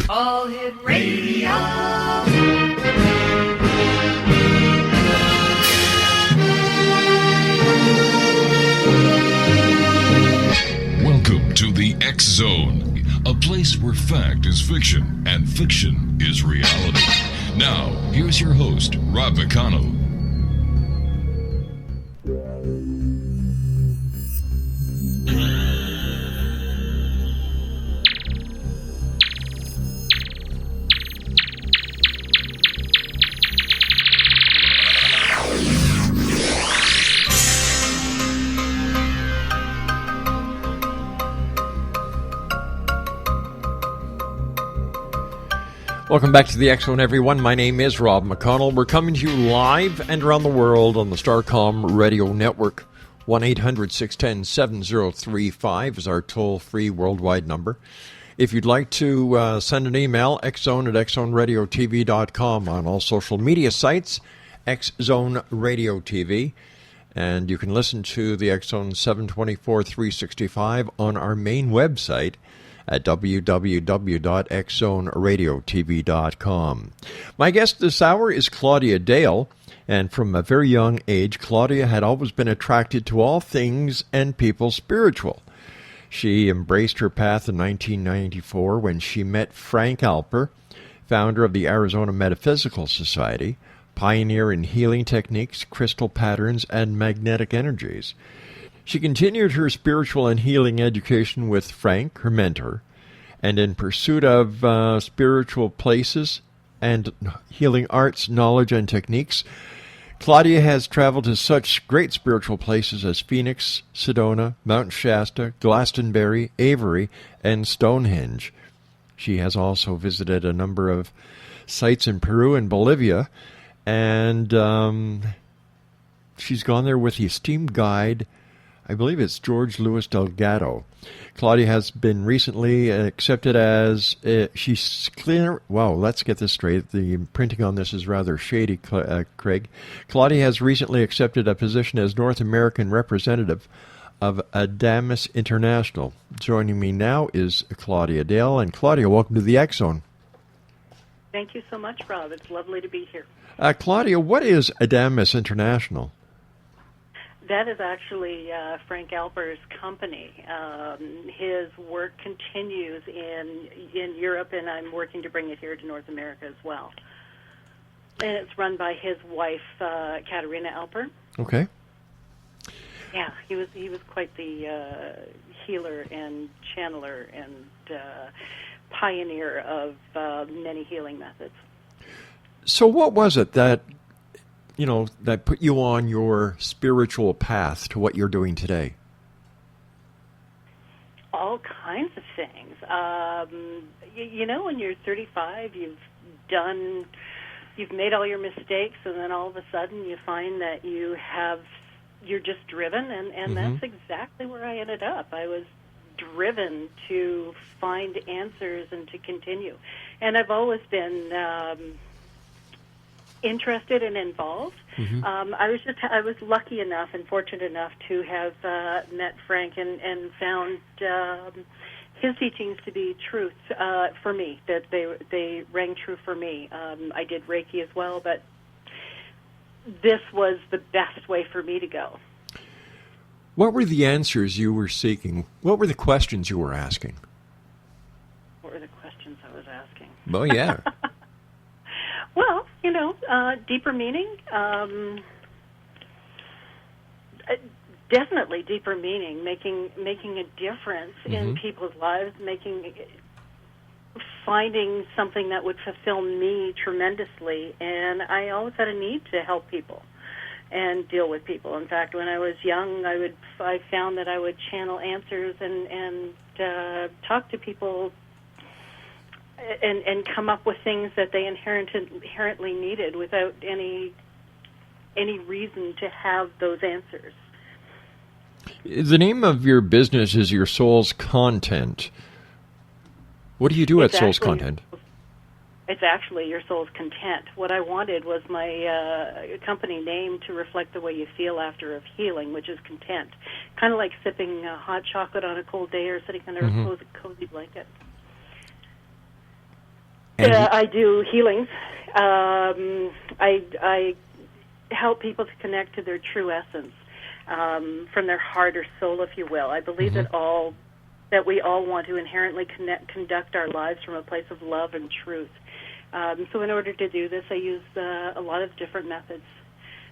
All Hit Radio. Welcome to the X Zone, a place where fact is fiction and fiction is reality. Now, here's your host, Rob McConnell. Welcome back to the X Zone, everyone. My name is Rob McConnell. We're coming to you live and around the world on the Starcom Radio Network. 1-800-610-7035 is our toll-free worldwide number. If you'd like to send an email, xzone@xzoneradiotv.com, on all social media sites, X-Zone Radio TV. And you can listen to the X-Zone 724-365 on our main website at www.xzoneradiotv.com. My guest this hour is Claudia Dale, and from a very young age, Claudia had always been attracted to all things and people spiritual. She embraced her path in 1994 when she met Frank Alper, founder of the Arizona Metaphysical Society, pioneer in healing techniques, crystal patterns, and magnetic energies. She continued her spiritual and healing education with Frank, her mentor, and in pursuit of spiritual places and healing arts, knowledge, and techniques, Claudia has traveled to such great spiritual places as Phoenix, Sedona, Mount Shasta, Glastonbury, Avery, and Stonehenge. She has also visited a number of sites in Peru and Bolivia, and she's gone there with the esteemed guide, I believe it's George Luis Delgado. Claudia has been recently accepted as, she's clear, wow, let's get this straight. The printing on this is rather shady, Craig. Claudia has recently accepted a position as North American representative of Adamus International. Joining me now is Claudia Dale. And Claudia, welcome to the X Zone. Thank you so much, Rob. It's lovely to be here. Claudia, what is Adamus International? That is actually Frank Alper's company. His work continues in Europe, and I'm working to bring it here to North America as well. And it's run by his wife, Katerina Alper. Okay. Yeah, he was quite the healer and channeler and pioneer of many healing methods. So what was it that put you on your spiritual path to what you're doing today? All kinds of things. When you're 35, you've made all your mistakes, and then all of a sudden you find that you're just driven, and that's exactly where I ended up. I was driven to find answers and to continue. And I've always been interested and involved. I was lucky enough and fortunate enough to have met Frank and found his teachings to be truth for me, that they rang true for me. I did Reiki as well, but this was the best way for me to go. What were the answers you were seeking? What were the questions you were asking? What were the questions I was asking? Oh, yeah. Well, deeper meaning. Definitely deeper meaning, making a difference in people's lives, finding something that would fulfill me tremendously. And I always had a need to help people and deal with people. In fact, when I was young, I found that I would channel answers and talk to people and come up with things that they inherently needed without any reason to have those answers. The name of your business is Your Soul's Content. What do you do at Soul's Content? It's actually your soul's content. What I wanted was my company name to reflect the way you feel after a healing, which is content. Kind of like sipping hot chocolate on a cold day or sitting under a cozy blanket. I do healings. I help people to connect to their true essence, from their heart or soul, if you will. I believe that we all want to inherently conduct our lives from a place of love and truth. So in order to do this, I use a lot of different methods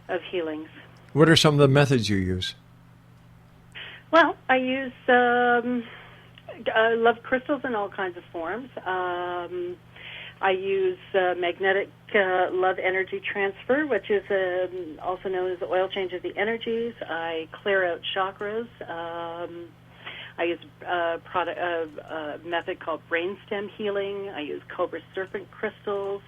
of healings. What are some of the methods you use? Well, I use love crystals in all kinds of forms. I use magnetic love energy transfer, which is also known as the oil change of the energies. I clear out chakras. I use a method called brainstem healing. I use cobra serpent crystals,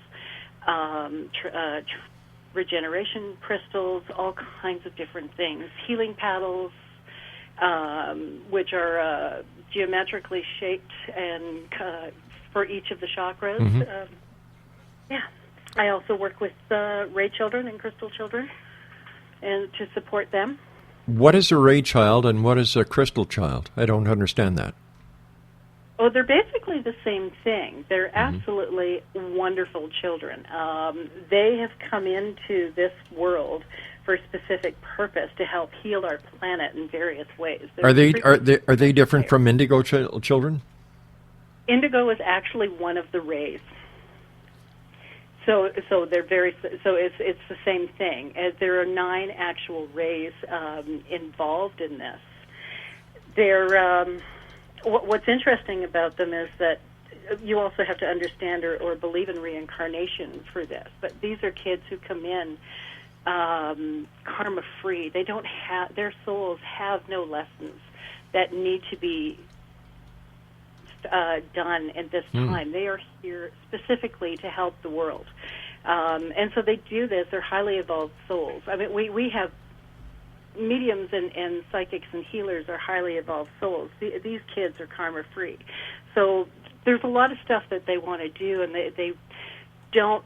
regeneration crystals, all kinds of different things. Healing paddles, which are geometrically shaped and for each of the chakras. I also work with Ray children and crystal children, and to support them. What is a Ray child and what is a crystal child? I don't understand that. Oh, they're basically the same thing. They're absolutely wonderful children. They have come into this world for a specific purpose to help heal our planet in various ways. Are they different from indigo children? Indigo is actually one of the rays. So they're it's the same thing. There are 9 actual rays involved in this. They're what's interesting about them is that you also have to understand or believe in reincarnation for this. But these are kids who come in karma free. They don't have, their souls have no lessons that need to be done at this time. They are here specifically to help the world. And so they do this. They're highly evolved souls. I mean, we have mediums and psychics and healers are highly evolved souls. These kids are karma free. So there's a lot of stuff that they want to do, and they don't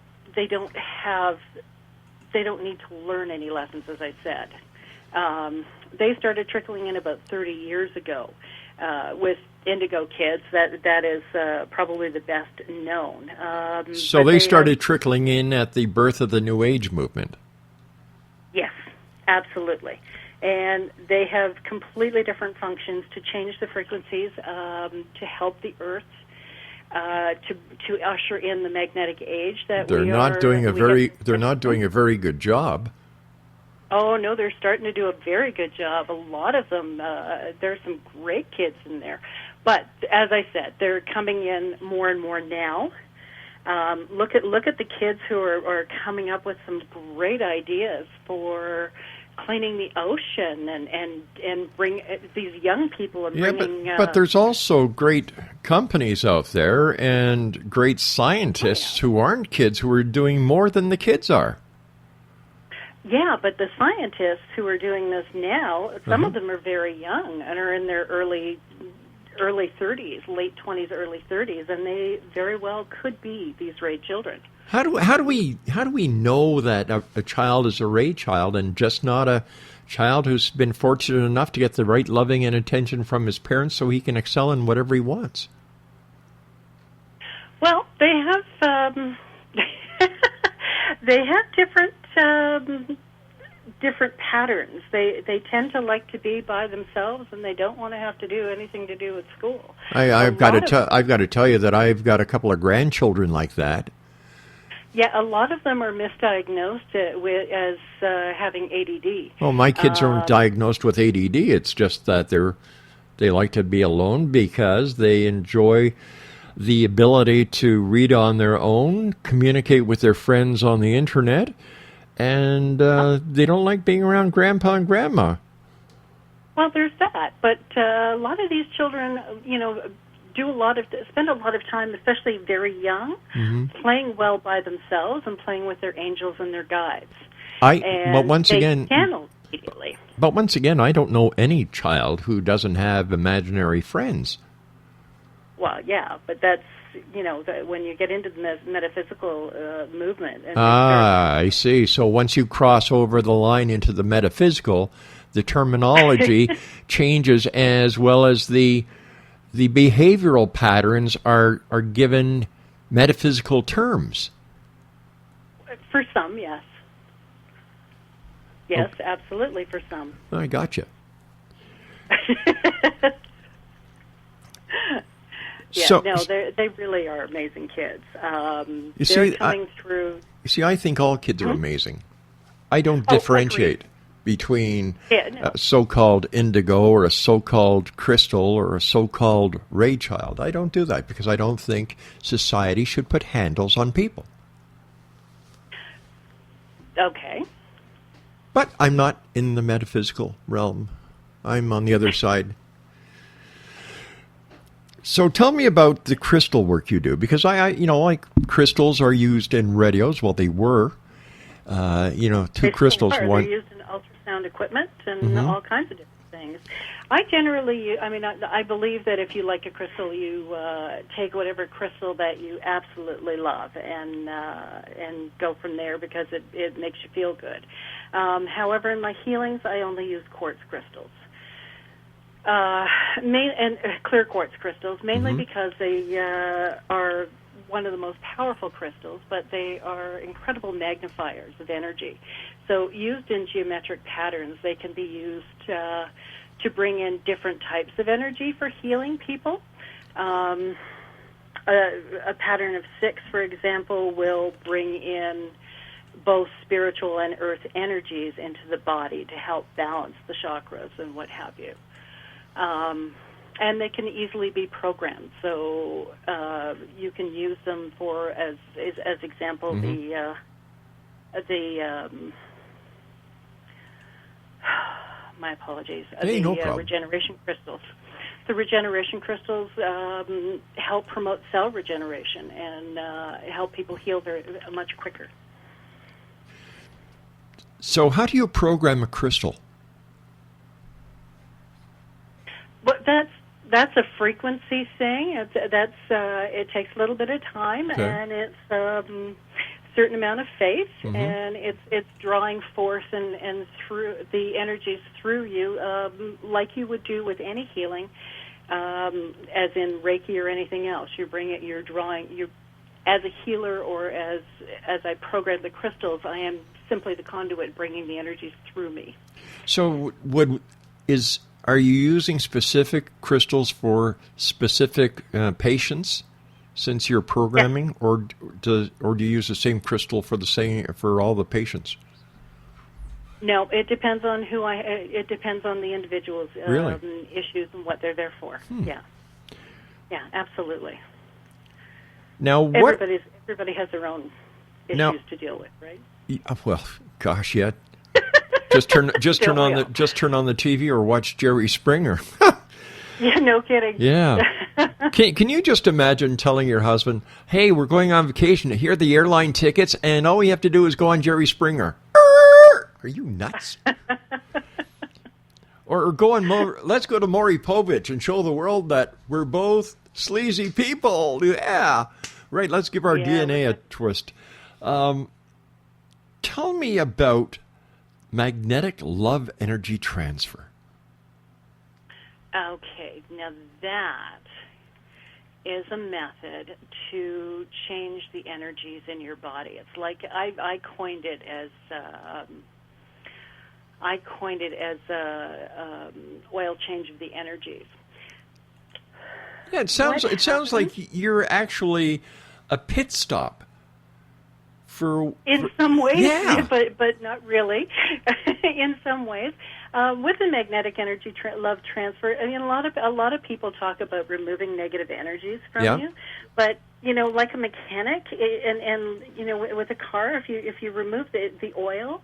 need to learn any lessons, as I said. They started trickling in about 30 years ago with indigo kids. That is probably the best known. So they started trickling in at the birth of the New Age movement. Yes, absolutely. And they have completely different functions to change the frequencies, to help the Earth, to usher in the magnetic age that they're not doing a very good job. Oh, no, they're starting to do a very good job. A lot of them, there's some great kids in there. But as I said, they're coming in more and more now. Look at the kids who are coming up with some great ideas for cleaning the ocean and bring these young people and bringing. But there's also great companies out there and great scientists who aren't kids who are doing more than the kids are. Yeah, but the scientists who are doing this now, some of them are very young and are in their early 30s, late 20s, early 30s, and they very well could be these Ray children. How do we know that a child is a Ray child and just not a child who's been fortunate enough to get the right loving and attention from his parents so he can excel in whatever he wants? Well, they have they have different patterns. They tend to like to be by themselves, and they don't want to have to do anything to do with school. I've got to tell you that I've got a couple of grandchildren like that. Yeah, a lot of them are misdiagnosed as having ADD. Well, my kids aren't diagnosed with ADD. It's just that they like to be alone because they enjoy the ability to read on their own, communicate with their friends on the internet, and they don't like being around Grandpa and Grandma. Well, there's that. But a lot of these children, spend a lot of time, especially very young, playing well by themselves and playing with their angels and their guides. But once again, I don't know any child who doesn't have imaginary friends. Well, yeah, but that's, when you get into the metaphysical movement. And I see. So once you cross over the line into the metaphysical, the terminology changes, as well as the behavioral patterns are given metaphysical terms. For some, yes. Yes, Okay. Absolutely, for some. I got you. Yeah, So, no, they really are amazing kids. You They're see, coming through. You see, I think all kids are amazing. I don't Oh, differentiate between Yeah, no. a so-called indigo or a so-called crystal or a so-called ray child. I don't do that because I don't think society should put handles on people. Okay. But I'm not in the metaphysical realm. I'm on the other side. So tell me about the crystal work you do, because I like crystals are used in radios. Well, they were, two crystals. They're One, used in ultrasound equipment and all kinds of different things. I generally, I believe that if you like a crystal, you take whatever crystal that you absolutely love and go from there, because it makes you feel good. However, in my healings, I only use quartz crystals. And clear quartz crystals, mainly because they are one of the most powerful crystals, but they are incredible magnifiers of energy. So used in geometric patterns, they can be used to bring in different types of energy for healing people. A pattern of 6, for example, will bring in both spiritual and earth energies into the body to help balance the chakras and what have you. And they can easily be programmed, so you can use them for, as example, my apologies, no problem. regeneration crystals. The regeneration crystals help promote cell regeneration and help people heal much quicker. So how do you program a crystal? But that's a frequency thing. It takes a little bit of time, Okay. and it's certain amount of faith, and it's drawing forth and through the energies through you, like you would do with any healing, as in Reiki or anything else. You're drawing. You, as a healer, or as I program the crystals, I am simply the conduit bringing the energies through me. So are you using specific crystals for specific patients, since you're programming, Yes. or do you use the same crystal for all the patients? No, it depends on it depends on the individual's Really? issues and what they're there for. Yeah, absolutely. Now, what? Everybody has their own issues Now- to deal with, right? Well, gosh, yeah. Just turn on the TV or watch Jerry Springer. Yeah, no kidding. Yeah. Can you just imagine telling your husband, "Hey, we're going on vacation. Here are the airline tickets, and all we have to do is go on Jerry Springer." Are you nuts? Or let's go to Maury Povich and show the world that we're both sleazy people. Yeah. Right, let's give our DNA a twist. Tell me about magnetic love energy transfer. Okay, now that is a method to change the energies in your body. It's like I coined it as oil change of the energies. Yeah, it sounds like you're actually a pit stop for in some ways, yeah. but not really. In some ways, with the magnetic energy love transfer, I mean, a lot of people talk about removing negative energies from you, but like a mechanic, and with a car, if you remove the oil.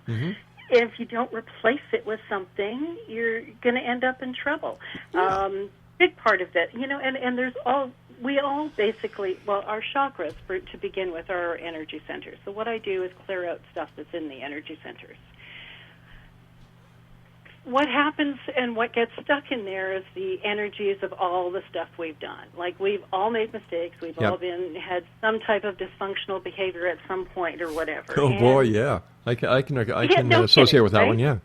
If you don't replace it with something, you're going to end up in trouble. Yeah. Big part of that, and there's we all basically, our chakras, to begin with, are our energy centers. So what I do is clear out stuff that's in the energy centers. what happens and what gets stuck in there is the energies of all the stuff we've done. Like, we've all made mistakes. We've all had some type of dysfunctional behavior at some point or whatever. Oh, boy, yeah. I can associate with that right? one, yeah.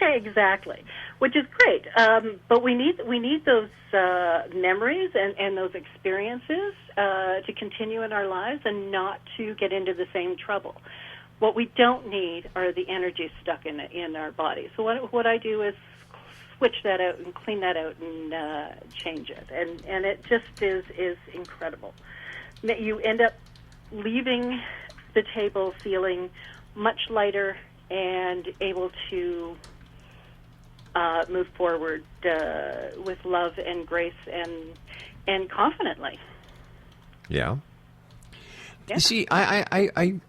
Exactly, which is great. But we need those memories and those experiences to continue in our lives and not to get into the same trouble. What we don't need are the energies stuck in our body. So what I do is switch that out and clean that out and change it, and it just is incredible. You end up leaving the table feeling much lighter and able to move forward with love and grace and confidently. Yeah. You see, I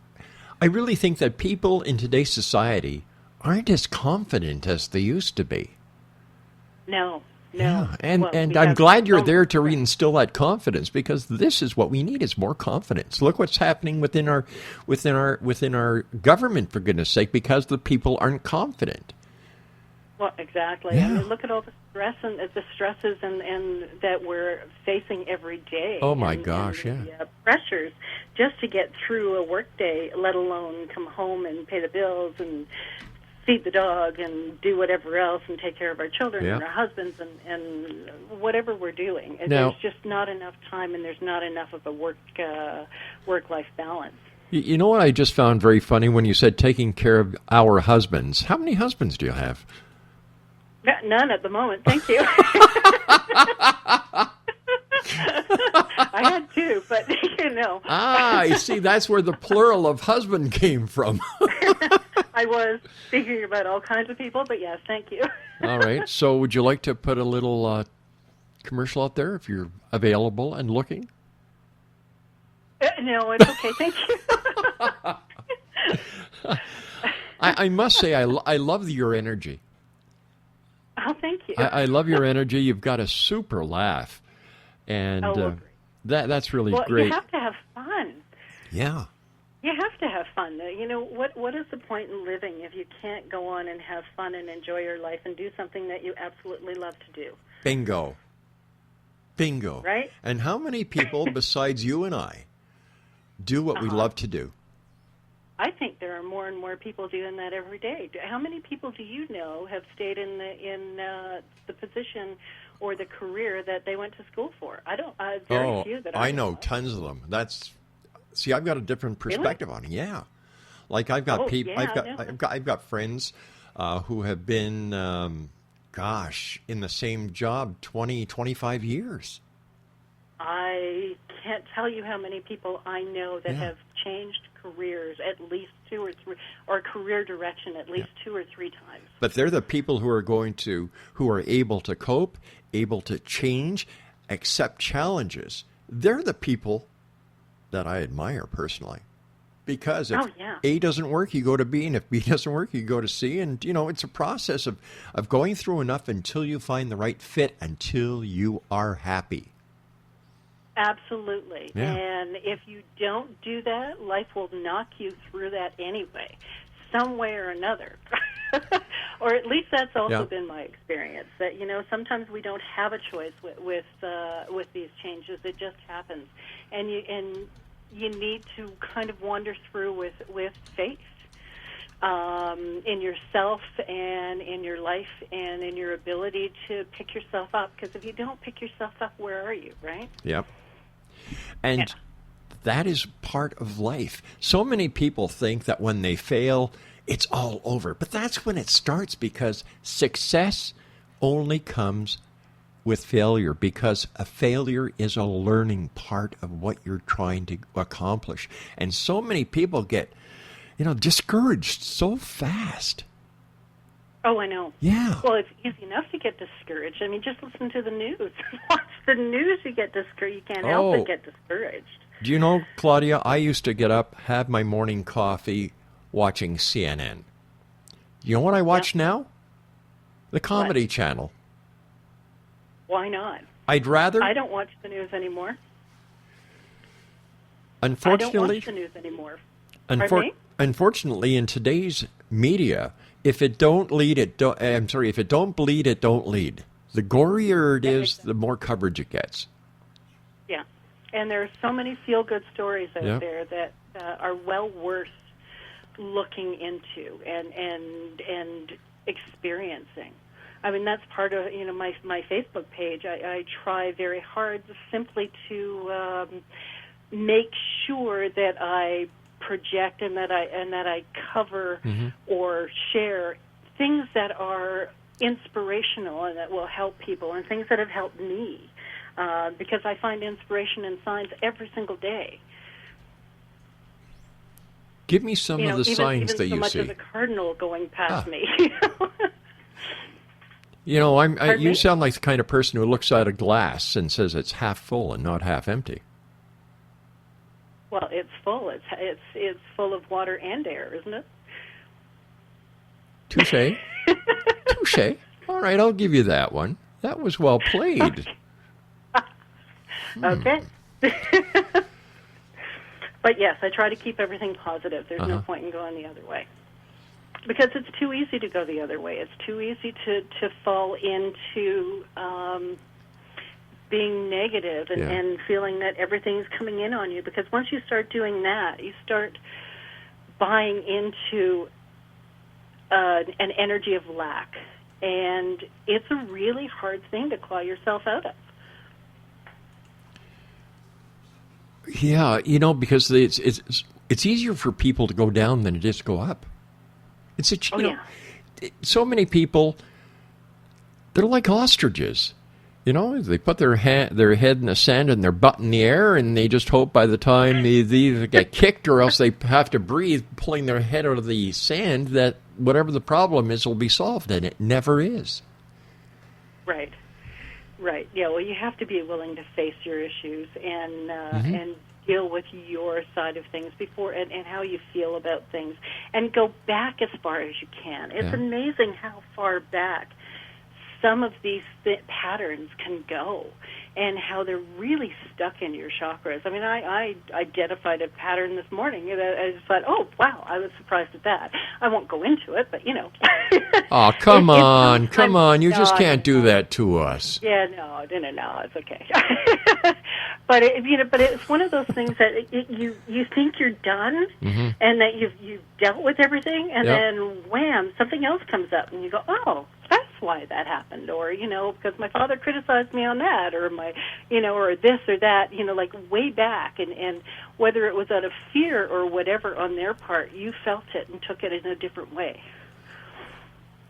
really think that people in today's society aren't as confident as they used to be. No. Yeah, and I'm glad you're there to reinstill that confidence, because this is what we need, is more confidence. Look what's happening within our government, for goodness sake, because the people aren't confident. Well, exactly. Yeah. I mean, look at all the stress and the stresses and that we're facing every day. Oh my gosh, the pressures just to get through a work day, let alone come home and pay the bills and feed the dog and do whatever else and take care of our children and our husbands and whatever we're doing. There's just not enough time, and there's not enough of a work-life balance. You know what I just found very funny when you said taking care of our husbands? How many husbands do you have? None at the moment, thank you. I had two, but I see, that's where the plural of husband came from. I was thinking about all kinds of people, but yes, thank you. All right. So would you like to put a little commercial out there if you're available and looking? No, it's okay. Thank you. I must say, I love your energy. Oh, thank you. I love your energy. You've got a super laugh. And that's really great. You have to have fun. Yeah. You have to have fun. What is the point in living if you can't go on and have fun and enjoy your life and do something that you absolutely love to do? Bingo. Right? And how many people besides you and I do what we love to do? I think there are more and more people doing that every day. How many people do you know have stayed in the position or the career that they went to school for? I don't. Very few that I know tons of them. See, I've got a different perspective on it. Yeah, like I've got people. I've got friends who have been, in the same job 20, 25 years. I can't tell you how many people I know that have changed careers at least two or three, or career direction at least 2 or 3 times. But they're the people who are able to cope, able to change, accept challenges. They're the people that I admire personally. Because if A doesn't work, you go to B, and if B doesn't work, you go to C. And, it's a process of going through enough until you find the right fit, until you are happy. Absolutely. Yeah. And if you don't do that, life will knock you through that anyway, some way or another. Or at least that's also been my experience, that, sometimes we don't have a choice with these changes. It just happens. And you need to kind of wander through with faith in yourself and in your life and in your ability to pick yourself up. Because if you don't pick yourself up, where are you, right? Yep. And that is part of life. So many people think that when they fail, it's all over. But that's when it starts, because success only comes with failure, because a failure is a learning part of what you're trying to accomplish. And so many people get, discouraged so fast. Oh, I know. Yeah. Well, it's easy enough to get discouraged. I mean, just listen to the news. Watch the news, you get discouraged. You can't help but get discouraged. Do you know, Claudia, I used to get up, have my morning coffee, watching CNN. You know what I watch now? The Comedy Channel. Why not? I don't watch the news anymore. Unfortunately, I don't watch the news anymore. Unfortunately, in today's media, If it don't lead, it don't. I'm sorry. If it don't bleed, it don't lead. The gorier it is, the more coverage it gets. Yeah, and there are so many feel-good stories out Yep. there that are well worth looking into and experiencing. I mean, that's part of my Facebook page. I try very hard simply to make sure that I project and that I cover or share things that are inspirational and that will help people, and things that have helped me, because I find inspiration in signs every single day. Give me some of the signs even that so you much see. as a cardinal going past me. You sound like the kind of person who looks at a glass and says it's half full and not half empty. Well, it's full. It's full of water and air, isn't it? Touche. Touche. All right, I'll give you that one. That was well played. Okay. But yes, I try to keep everything positive. There's no point in going the other way. Because it's too easy to go the other way. It's too easy to fall into being negative and feeling that everything's coming in on you. Because once you start doing that, you start buying into an energy of lack. And it's a really hard thing to claw yourself out of. Yeah, because it's easier for people to go down than it is to go up. So many people, they're like ostriches. They put their head in the sand and their butt in the air, and they just hope by the time they either get kicked or else they have to breathe, pulling their head out of the sand, that whatever the problem is will be solved, and it never is. Right. Yeah. Well, you have to be willing to face your issues and deal with your side of things before and how you feel about things, and go back as far as you can. It's amazing how far back some of these patterns can go, and how they're really stuck in your chakras. I mean, I identified a pattern this morning. I just thought, oh, wow, I was surprised at that. I won't go into it, but, Oh, come on. You just can't do that to us. Yeah, no, it's okay. But it's one of those things that you think you're done, and that you've dealt with everything, and then wham, something else comes up, and you go, oh, that's why that happened, or because my father criticized me on that, or or this or that, like way back, and whether it was out of fear or whatever on their part, you felt it and took it in a different way.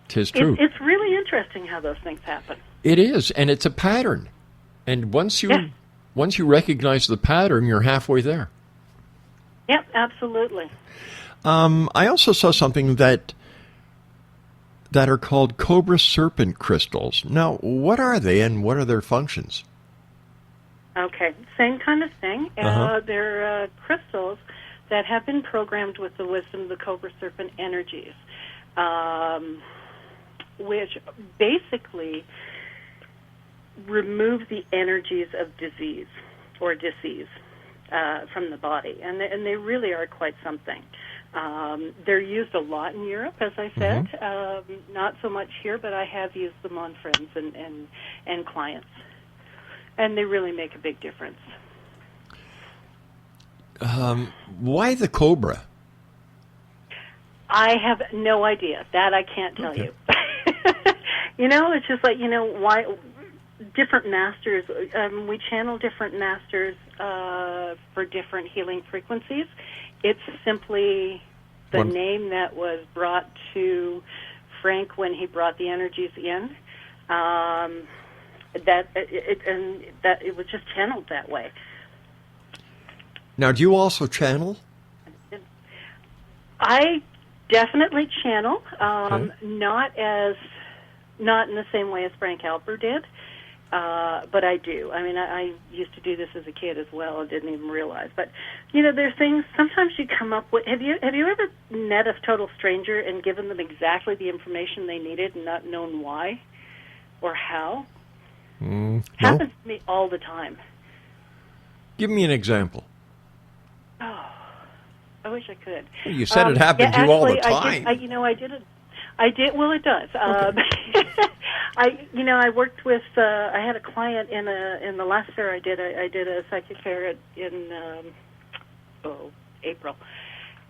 'Tis true. It's really interesting how those things happen. It is, and it's a pattern. And once you recognize the pattern, you're halfway there. Yep, absolutely. I also saw something that are called cobra serpent crystals. Now, what are they, and what are their functions? Okay, same kind of thing. They're crystals that have been programmed with the wisdom of the cobra serpent energies, which basically remove the energies of disease or disease from the body, and they really are quite something. They're used a lot in Europe, as I said. Not so much here, but I have used them on friends and clients, and they really make a big difference. Why the cobra? I have no idea. That I can't tell you. It's just like, why different masters, we channel different masters for different healing frequencies. It's simply the name that was brought to Frank when he brought the energies in. That it was just channeled that way. Now, do you also channel? I definitely channel, not in the same way as Frank Alper did. But I do. I mean, I used to do this as a kid as well and didn't even realize. But, there's things, sometimes you come up with, have you ever met a total stranger and given them exactly the information they needed and not known why or how? No. Happens to me all the time. Give me an example. Oh, I wish I could. You said it happened to you all the time. I did. Well, it does. Okay. I worked with. I had a client in the last fair I did. I did a psychic fair in April,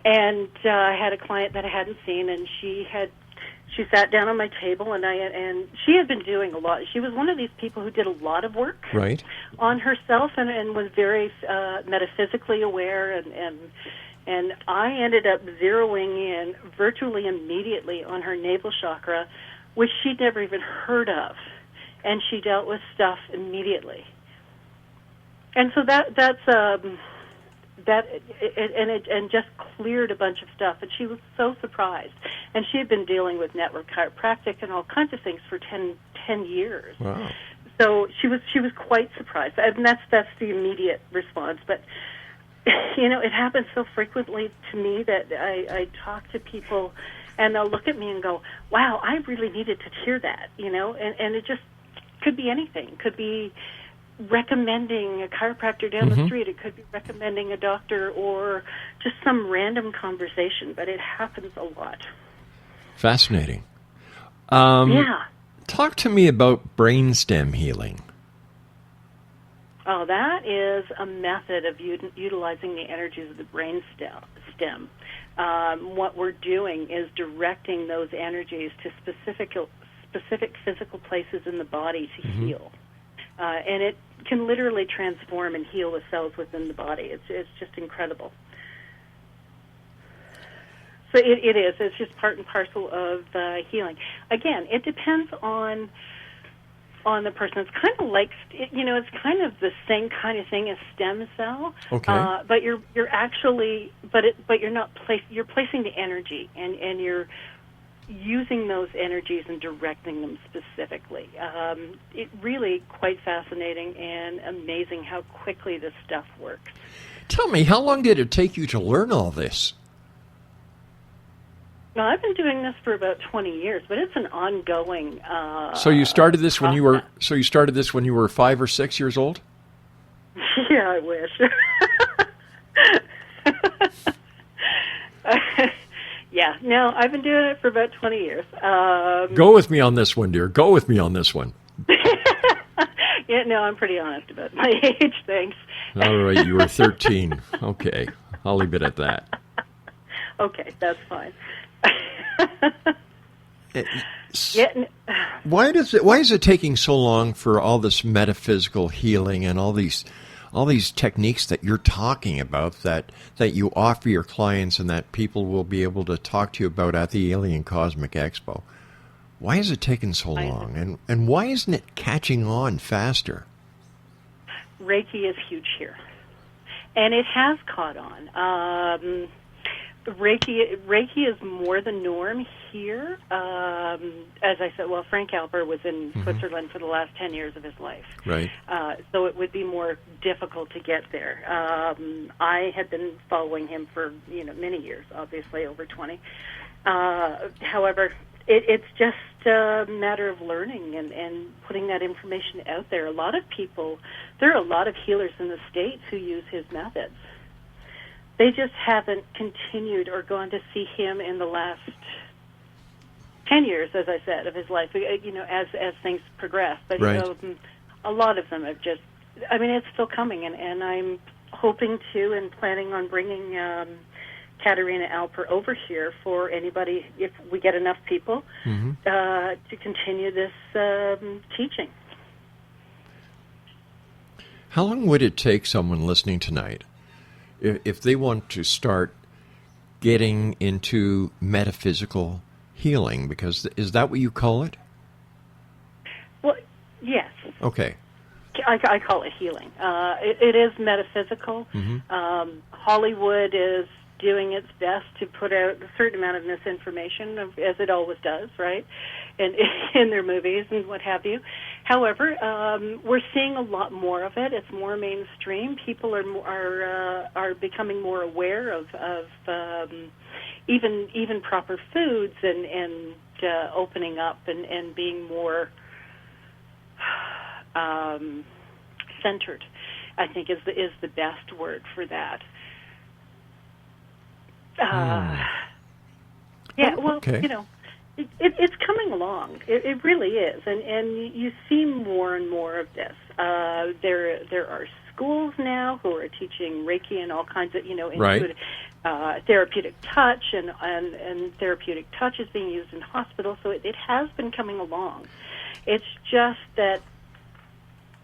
and I had a client that I hadn't seen, and she sat down on my table, and she had been doing a lot. She was one of these people who did a lot of work Right. on herself, and was very metaphysically aware, and I ended up zeroing in virtually immediately on her navel chakra, which she'd never even heard of, and she dealt with stuff immediately. And so it just cleared a bunch of stuff, and she was so surprised. And she had been dealing with network chiropractic and all kinds of things for 10 years. Wow. So she was quite surprised, and that's the immediate response. But it happens so frequently to me that I talk to people, and they'll look at me and go, "Wow, I really needed to hear that," and it just could be anything. It could be recommending a chiropractor down the street. It could be recommending a doctor, or just some random conversation, but it happens a lot. Fascinating. Yeah. Talk to me about brainstem healing. Oh, that is a method of utilizing the energies of the brain stem. What we're doing is directing those energies to specific physical places in the body to heal. And it can literally transform and heal the cells within the body. It's just incredible. So it is. It's just part and parcel of healing. Again, it depends on the person. It's kind of like, it's kind of the same kind of thing as stem cell. Okay. But you're actually, but you're not you're placing the energy, and you're using those energies and directing them specifically. It really quite fascinating and amazing how quickly this stuff works. Tell me, how long did it take you to learn all this? Now, I've been doing this for about 20 years, but it's an ongoing. So you started this when you were. process. So you started this when you were 5 or 6 years old. Yeah, I wish. Yeah, no, I've been doing it for about 20 years. Go with me on this one, dear. Go with me on this one. Yeah, no, I'm pretty honest about my age, thanks. All right, you were 13. Okay, I'll leave it at that. Okay, that's fine. Why is it taking so long for all this metaphysical healing and all these techniques that you're talking about that you offer your clients and that people will be able to talk to you about at the Alien Cosmic Expo? Why is it taking so long? And why isn't it catching on faster? Reiki is huge here, and it has caught on. Reiki is more the norm here. As I said, well, Frank Alper was in Switzerland for the last 10 years of his life. Right. So it would be more difficult to get there. I had been following him for many years, obviously over 20. However, it's just a matter of learning and putting that information out there. There are a lot of healers in the States who use his methods. They just haven't continued or gone to see him in the last 10 years, as I said, of his life, as things progress. But, right. A lot of them have just, it's still coming, and I'm hoping to and planning on bringing Katerina Alper over here for anybody, if we get enough people, to continue this teaching. How long would it take someone listening tonight, if they want to start getting into metaphysical healing, because is that what you call it? Well, yes. Okay. I call it healing. It is metaphysical. Hollywood is doing its best to put out a certain amount of misinformation, as it always does, right? In their movies and what have you. However, we're seeing a lot more of it. It's more mainstream. People are becoming more aware of even proper foods and opening up and being more centered, I think is the best word for that. Yeah, well, okay. It's coming along. It really is, and you see more and more of this. There are schools now who are teaching Reiki and all kinds of intuitive, therapeutic touch, and therapeutic touch is being used in hospitals. So it has been coming along. It's just that,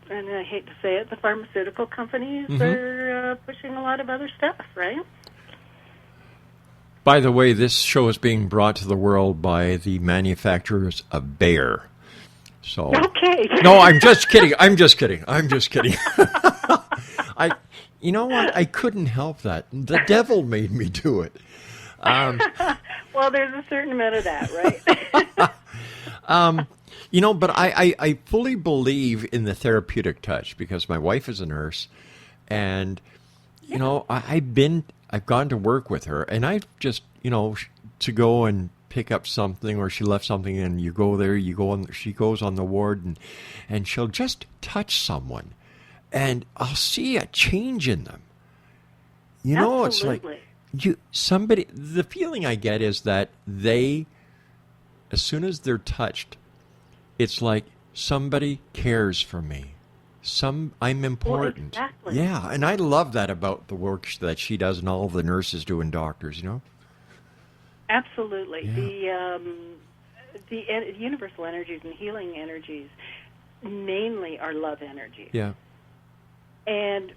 and I hate to say it, the pharmaceutical companies are pushing a lot of other stuff, right? By the way, this show is being brought to the world by the manufacturers of Bayer. So, okay. No, I'm just kidding. I'm just kidding. You know what? I couldn't help that. The devil made me do it. Well, there's a certain amount of that, right? But I fully believe in the therapeutic touch because my wife is a nurse, and I've gone to work with her, and I've just to go and pick up something, or she left something, and you go there, she goes on the ward, and she'll just touch someone, and I'll see a change in them. Absolutely. It's like the feeling I get is that as soon as they're touched, it's like somebody cares for me. I'm important. Well, exactly. Yeah, and I love that about the work that she does and all the nurses do and doctors, Absolutely. Yeah. The universal energies and healing energies mainly are love energies. Yeah. And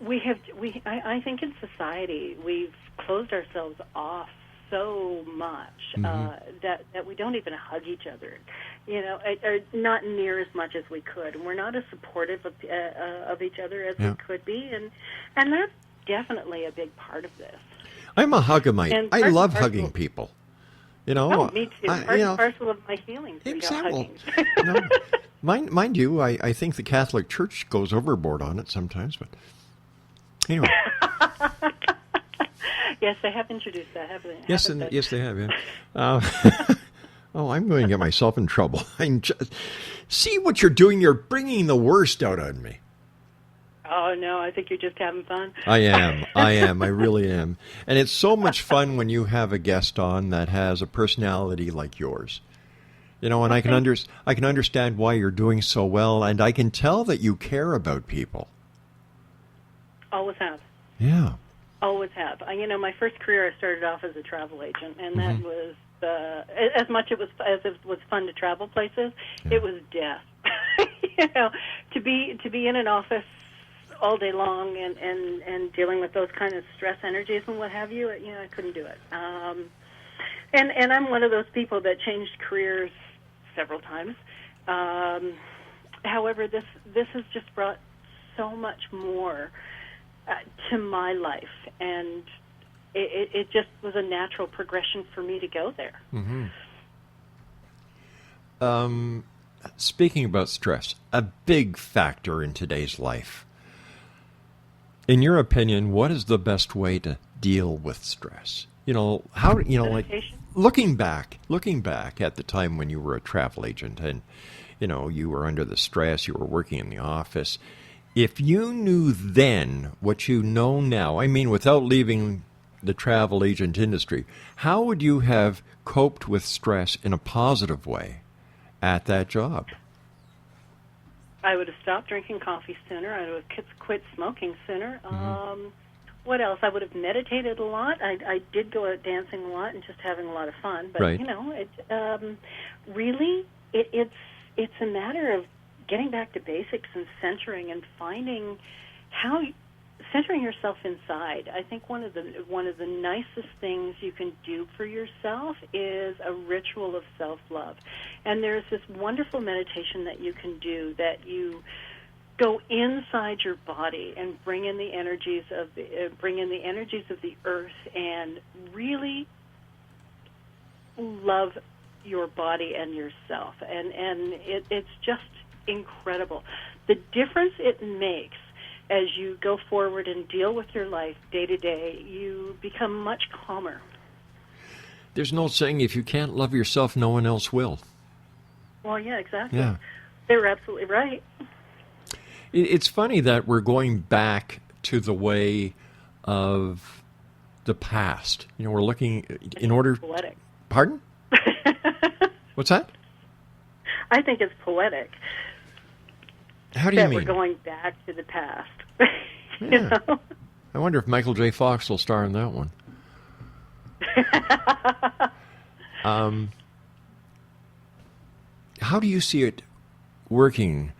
I think in society we've closed ourselves off so much that we don't even hug each other, or not near as much as we could. And we're not as supportive of each other as we could be, and that's definitely a big part of this. I'm a hugamite. And I love hugging people. Oh, me too. Part and parcel of my healing. Exactly. Mind you, I think the Catholic Church goes overboard on it sometimes, but anyway. Yes, they have introduced that, haven't they? Yes, they have. Yeah. I'm going to get myself in trouble. See what you're doing. You're bringing the worst out on me. Oh no, I think you're just having fun. I am. I really am. And it's so much fun when you have a guest on that has a personality like yours. And I can understand why you're doing so well, and I can tell that you care about people. Always have. Yeah. Always have. My first career, I started off as a travel agent, and that was as much as it was fun to travel places. It was death. To be in an office all day long and dealing with those kind of stress energies and what have you. I couldn't do it. And I'm one of those people that changed careers several times. However, this has just brought so much more to my life, and it just was a natural progression for me to go there. Speaking about stress, a big factor in today's life. In your opinion, what is the best way to deal with stress? Meditation? looking back at the time when you were a travel agent and you were under the stress, you were working in the office. If you knew then what you know now, I mean, without leaving the travel agent industry, how would you have coped with stress in a positive way at that job? I would have stopped drinking coffee sooner. I would have quit smoking sooner. What else? I would have meditated a lot. I did go out dancing a lot and just having a lot of fun. But, right. Really, it's a matter of getting back to basics and centering and finding centering yourself inside. I think one of the nicest things you can do for yourself is a ritual of self-love. And there's this wonderful meditation that you can do that you go inside your body and bring in the energies of the earth and really love your body and yourself. And it's just incredible. The difference it makes as you go forward and deal with your life day to day, you become much calmer. There's no saying if you can't love yourself, no one else will. Well, yeah, exactly. Yeah. They're absolutely right. It's funny that we're going back to the way of the past. We're looking in order. Poetic. Pardon? What's that? I think it's poetic. How do you that mean? We're going back to the past. You Yeah. know? I wonder if Michael J. Fox will star in that one. How do you see it working,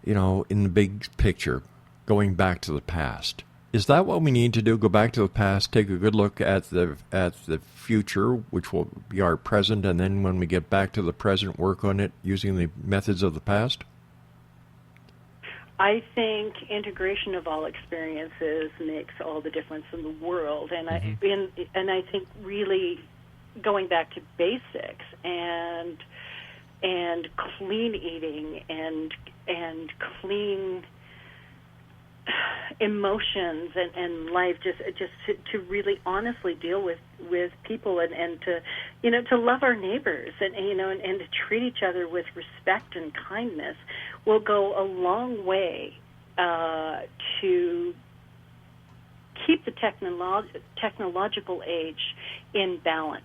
in the big picture, going back to the past? Is that what we need to do? Go back to the past, take a good look at the future, which will be our present, and then when we get back to the present, work on it using the methods of the past? I think integration of all experiences makes all the difference in the world, and I think really going back to basics and clean eating and clean emotions and life, just to really honestly deal with people and to love our neighbors and to treat each other with respect and kindness will go a long way to keep the technological age in balance.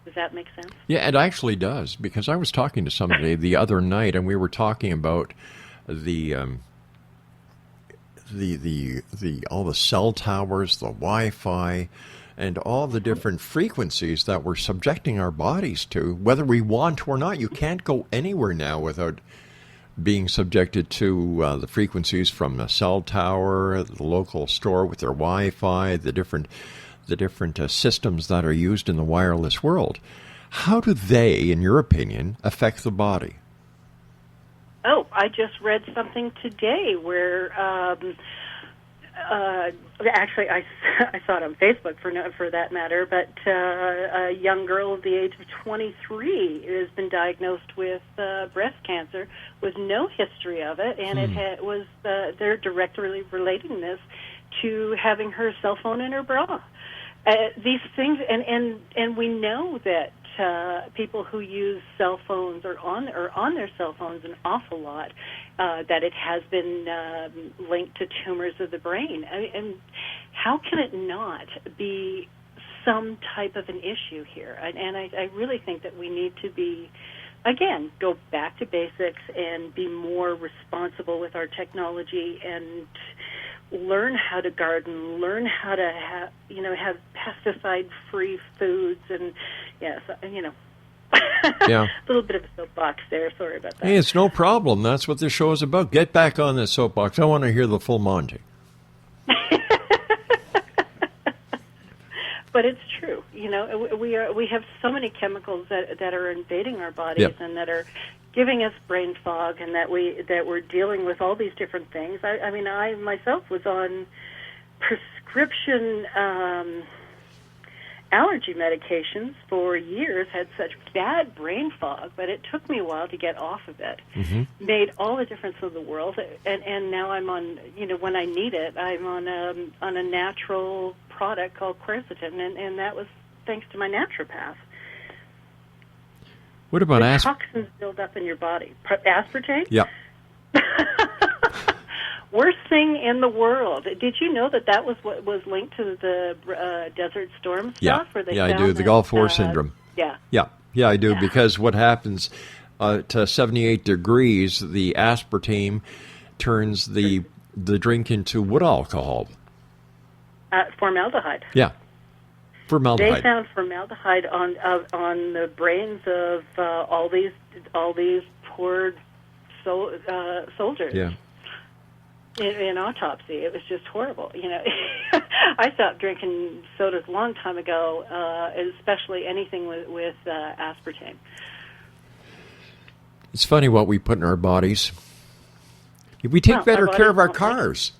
Does that make sense? Yeah, it actually does, because I was talking to somebody the other night, and we were talking about the all the cell towers, the Wi-Fi, and all the different frequencies that we're subjecting our bodies to, whether we want to or not. You can't go anywhere now without being subjected to the frequencies from the cell tower, the local store with their Wi-Fi, the different systems that are used in the wireless world. How do they, in your opinion, affect the body? Oh, I just read something today where, actually, I saw it on Facebook for that matter. But a young girl at the age of 23 has been diagnosed with breast cancer with no history of it, and they're directly relating this to having her cell phone in her bra. These things, and we know that people who use cell phones or on their cell phones an awful lot, that it has been linked to tumors of the brain. And how can it not be some type of an issue here? And I really think that we need to be, again, go back to basics and be more responsible with our technology and learn how to garden, learn how to have pesticide-free foods, and yes, Yeah. A little bit of a soapbox there. Sorry about that. Hey, it's no problem. That's what this show is about. Get back on this soapbox. I want to hear the full Monty. But it's true. We have so many chemicals that are invading our bodies, Yep. and that are giving us brain fog, and that we're dealing with all these different things. I myself was on prescription allergy medications for years, had such bad brain fog, but it took me a while to get off of it. Mm-hmm. Made all the difference in the world, and now I'm on, when I need it, I'm on a natural product called quercetin, and that was thanks to my naturopath. What about toxins build up in your body? Aspartame? Yeah. Worst thing in the world. Did you know that was what was linked to the Desert Storm stuff? Yeah, I do. The Gulf War syndrome. Yeah. Yeah, I do, because what happens to 78 degrees, the aspartame turns the drink into wood alcohol. Formaldehyde. Yeah. Formaldehyde. They found formaldehyde on the brains of all these poor soldiers. Yeah. In autopsy. It was just horrible. I stopped drinking sodas a long time ago, especially anything with aspartame. It's funny what we put in our bodies. We take better care of our cars.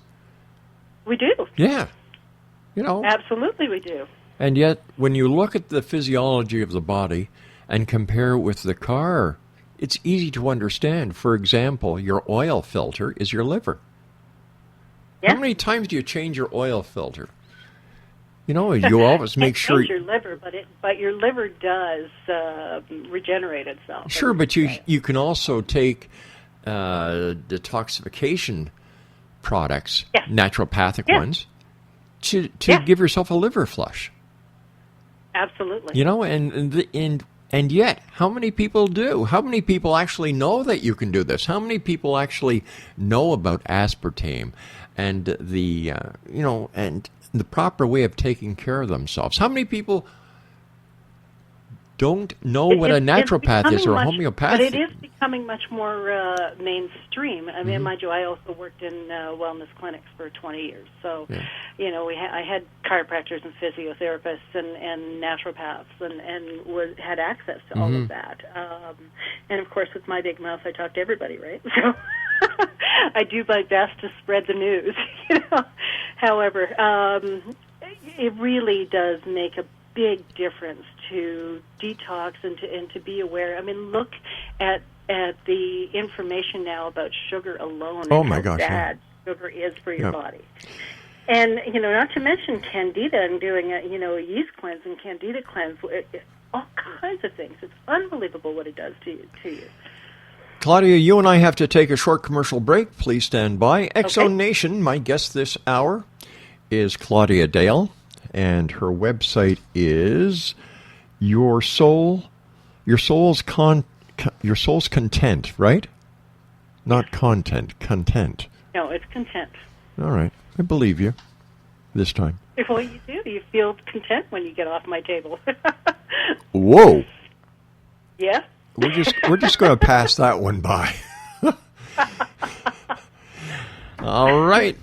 We do. Yeah. Absolutely we do. And yet, when you look at the physiology of the body and compare it with the car, it's easy to understand. For example, your oil filter is your liver. Yeah. How many times do you change your oil filter? You always make sure your liver, but your liver does regenerate itself. Sure, but you can also take detoxification products, naturopathic ones, to give yourself a liver flush. Absolutely. You know, and yet, how many people do? How many people actually know that you can do this? How many people actually know about aspartame and and the proper way of taking care of themselves? How many people don't know what a naturopath is or a homeopath? But it is becoming much more mainstream. I mean, mind you, I also worked in wellness clinics for 20 years. So, I had chiropractors and physiotherapists and naturopaths and had access to all of that. And, of course, with my big mouth, I talk to everybody, right? So I do my best to spread the news. However, it really does make a big difference to detox and to be aware. I mean, look at the information now about sugar alone. Oh and my how gosh, bad sugar is for your body. And not to mention candida and doing a yeast cleanse and candida cleanse, all kinds of things. It's unbelievable what it does to you. Claudia, you and I have to take a short commercial break. Please stand by. Exo Nation, my guest this hour is Claudia Dale, and her website is Your Soul's Content, right? Not content, content. No, it's content. All right, I believe you this time. Well, you do. You feel content when you get off my table. Whoa. Yeah. We're just going to pass that one by. All right.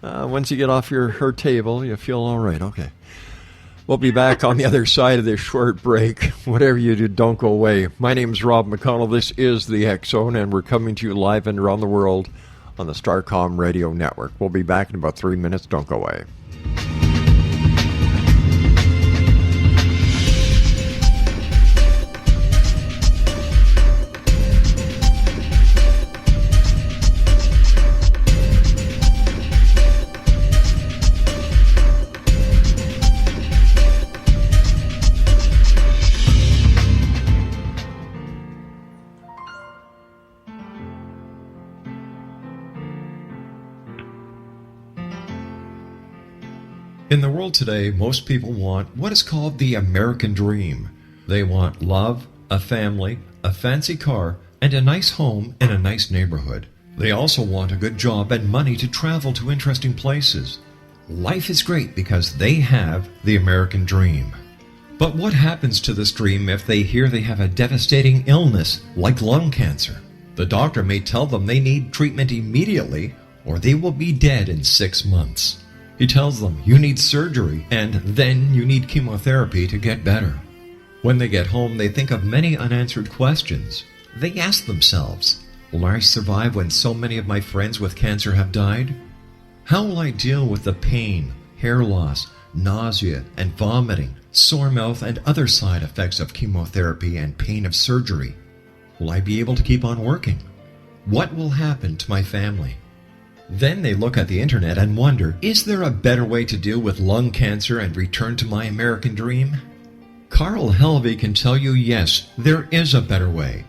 Once you get off her table, you feel all right. Okay. We'll be back on the other side of this short break. Whatever you do, don't go away. My name is Rob McConnell. This is the X Zone, and we're coming to you live and around the world on the Starcom Radio Network. We'll be back in about 3 minutes. Don't go away. In the world today, most people want what is called the American dream. They want love, a family, a fancy car, and a nice home in a nice neighborhood. They also want a good job and money to travel to interesting places. Life is great because they have the American dream. But what happens to this dream if they hear they have a devastating illness like lung cancer? The doctor may tell them they need treatment immediately or they will be dead in 6 months. He tells them you need surgery and then you need chemotherapy to get better. When they get home, they think of many unanswered questions. They ask themselves, will I survive when so many of my friends with cancer have died? How will I deal with the pain, hair loss, nausea and vomiting, sore mouth and other side effects of chemotherapy and pain of surgery? Will I be able to keep on working? What will happen to my family? Then they look at the internet and wonder, is there a better way to deal with lung cancer and return to my American dream? Carl Helvey can tell you yes, there is a better way.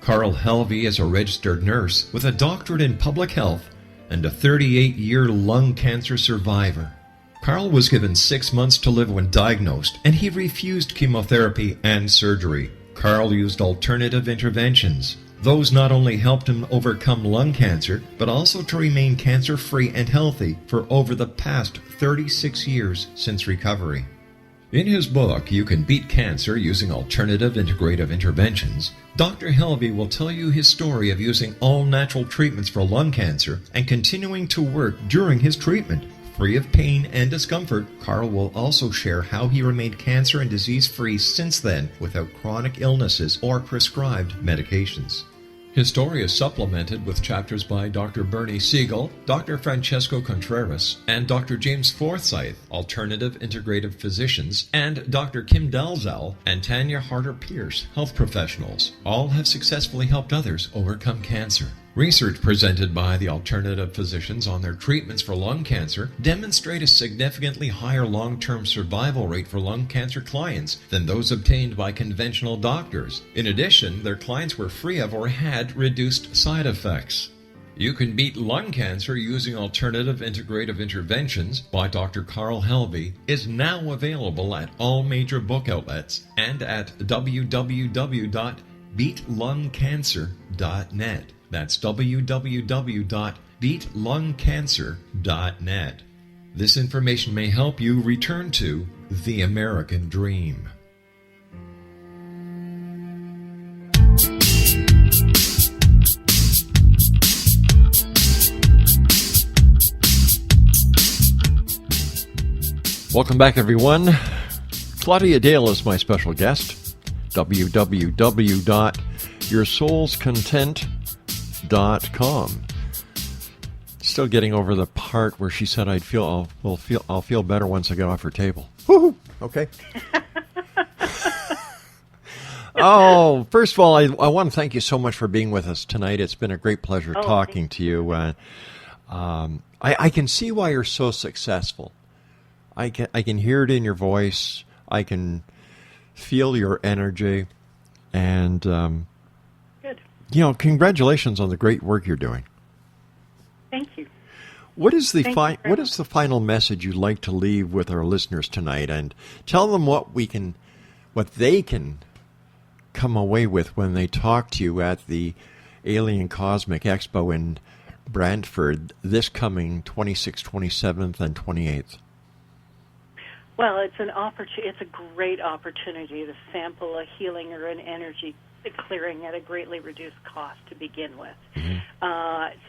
Carl Helvey is a registered nurse with a doctorate in public health and a 38-year lung cancer survivor. Carl was given 6 months to live when diagnosed, and he refused chemotherapy and surgery. Carl used alternative interventions. Those not only helped him overcome lung cancer, but also to remain cancer-free and healthy for over the past 36 years since recovery. In his book, You Can Beat Cancer Using Alternative Integrative Interventions, Dr. Helvey will tell you his story of using all-natural treatments for lung cancer and continuing to work during his treatment. Free of pain and discomfort, Carl will also share how he remained cancer and disease-free since then without chronic illnesses or prescribed medications. His story is supplemented with chapters by Dr. Bernie Siegel, Dr. Francesco Contreras, and Dr. James Forsyth, alternative integrative physicians, and Dr. Kim Dalzell and Tanya Harder-Pierce, health professionals. All have successfully helped others overcome cancer. Research presented by the alternative physicians on their treatments for lung cancer demonstrate a significantly higher long-term survival rate for lung cancer clients than those obtained by conventional doctors. In addition, their clients were free of or had reduced side effects. You can beat lung cancer using alternative integrative interventions by Dr. Carl Helvey is now available at all major book outlets and at www.beatlungcancer.net. That's www.beatlungcancer.net. This information may help you return to the American dream. Welcome back, everyone. Claudia Dale is my special guest. www.yoursoulscontent.com. Still getting over the part where she said I'll feel better once I get off her table. Woohoo! Okay. Oh, first of all, I want to thank you so much for being with us tonight. It's been a great pleasure talking to you. I can see why you're so successful. I can hear it in your voice. I can feel your energy, and Good. Congratulations on the great work you're doing. Thank you. What is the Thank you very much. final message you'd like to leave with our listeners tonight, and tell them what they can come away with when they talk to you at the Alien Cosmic Expo in Brantford this coming 26th, 27th, and 28th? Well, it's a great opportunity to sample a healing or an energy clearing at a greatly reduced cost to begin with. Mm-hmm.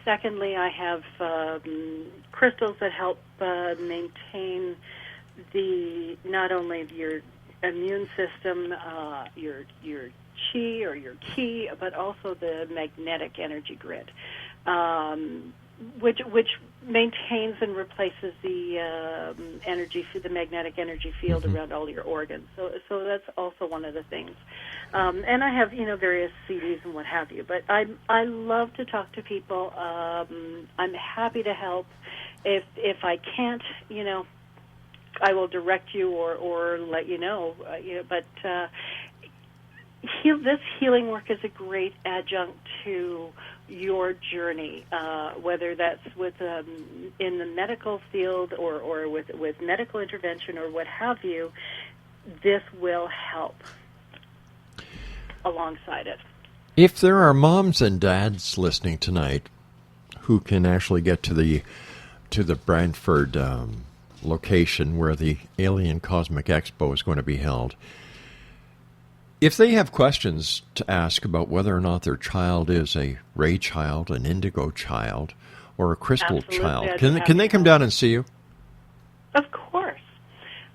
Secondly, I have crystals that help maintain not only your immune system, your chi or your ki, but also the magnetic energy grid, which maintains and replaces the the magnetic energy field mm-hmm. around all your organs. So that's also one of the things. And I have various CDs and what have you. But I love to talk to people. I'm happy to help. If I can't, I will direct you or let you know. But this healing work is a great adjunct to your journey, whether that's in the medical field or with medical intervention or what have you. This will help alongside it. If there are moms and dads listening tonight who can actually get to the Brantford location where the Alien Cosmic Expo is going to be held, if they have questions to ask about whether or not their child is a ray child, an indigo child, or a crystal Absolutely, child, can they come down and see you? Of course.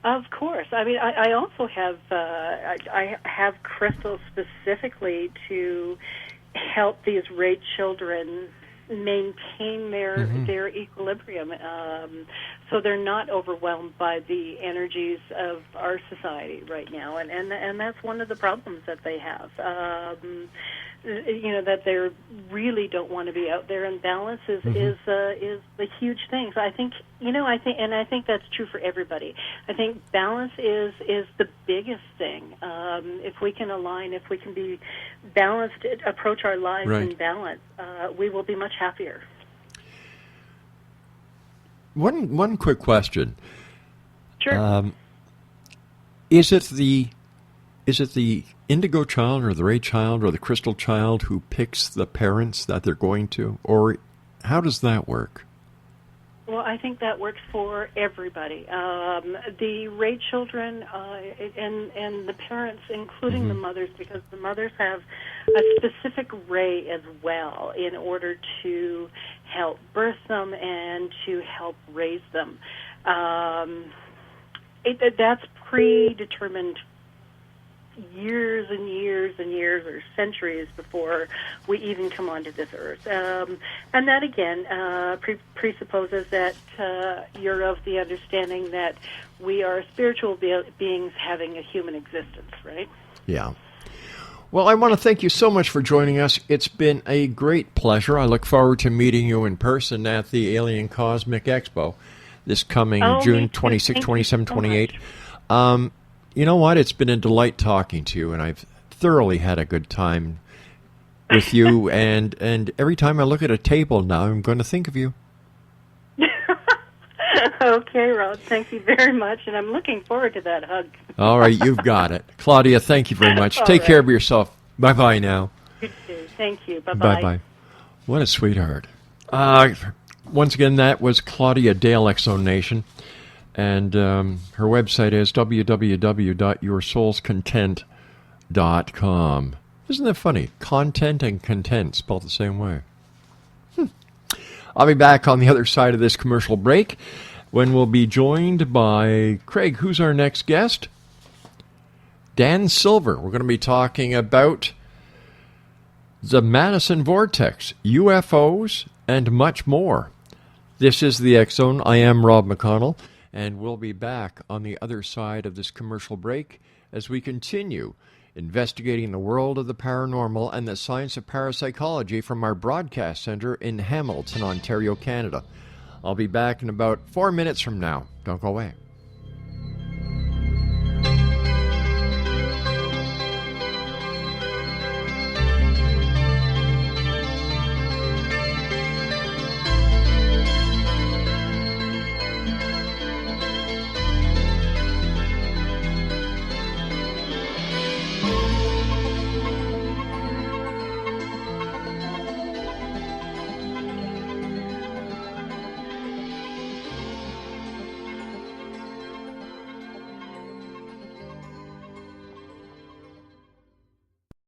I mean, I also have I have crystals specifically to help these ray children maintain their equilibrium, so they're not overwhelmed by the energies of our society right now, and that's one of the problems that they have. That they really don't want to be out there, and balance is the huge thing. So I think that's true for everybody. I think balance is the biggest thing. If we can align, if we can be balanced, approach our lives in balance, we will be much happier. One quick question. Sure. Is it the indigo child or the ray child or the crystal child who picks the parents that they're going to, or how does that work? Well, I think that works for everybody. The ray children and the parents, including the mothers, because the mothers have a specific ray as well in order to help birth them and to help raise them. That's predetermined years and years and years or centuries before we even come onto this earth. And that, again, presupposes that you're of the understanding that we are spiritual beings having a human existence, right? Yeah. Well, I want to thank you so much for joining us. It's been a great pleasure. I look forward to meeting you in person at the Alien Cosmic Expo this coming June 26, 27, 28. You know what? It's been a delight talking to you, and I've thoroughly had a good time with you, and every time I look at a table now, I'm going to think of you. Okay, Rod, thank you very much, and I'm looking forward to that hug. All right, you've got it. Claudia, thank you very much. Take care of yourself. Bye-bye now. You too. Thank you. Bye-bye. Bye-bye. What a sweetheart. Once again, that was Claudia Dale, X-Zone Nation, and her website is www.yoursoulscontent.com. Isn't that funny? Content and content spelled the same way. I'll be back on the other side of this commercial break when we'll be joined by Craig. Who's our next guest? Dan Silver. We're going to be talking about the Madison Vortex, UFOs, and much more. This is the X-Zone. I am Rob McConnell, and we'll be back on the other side of this commercial break as we continue investigating the world of the paranormal and the science of parapsychology from our broadcast center in Hamilton, Ontario, Canada. I'll be back in about 4 minutes from now. Don't go away.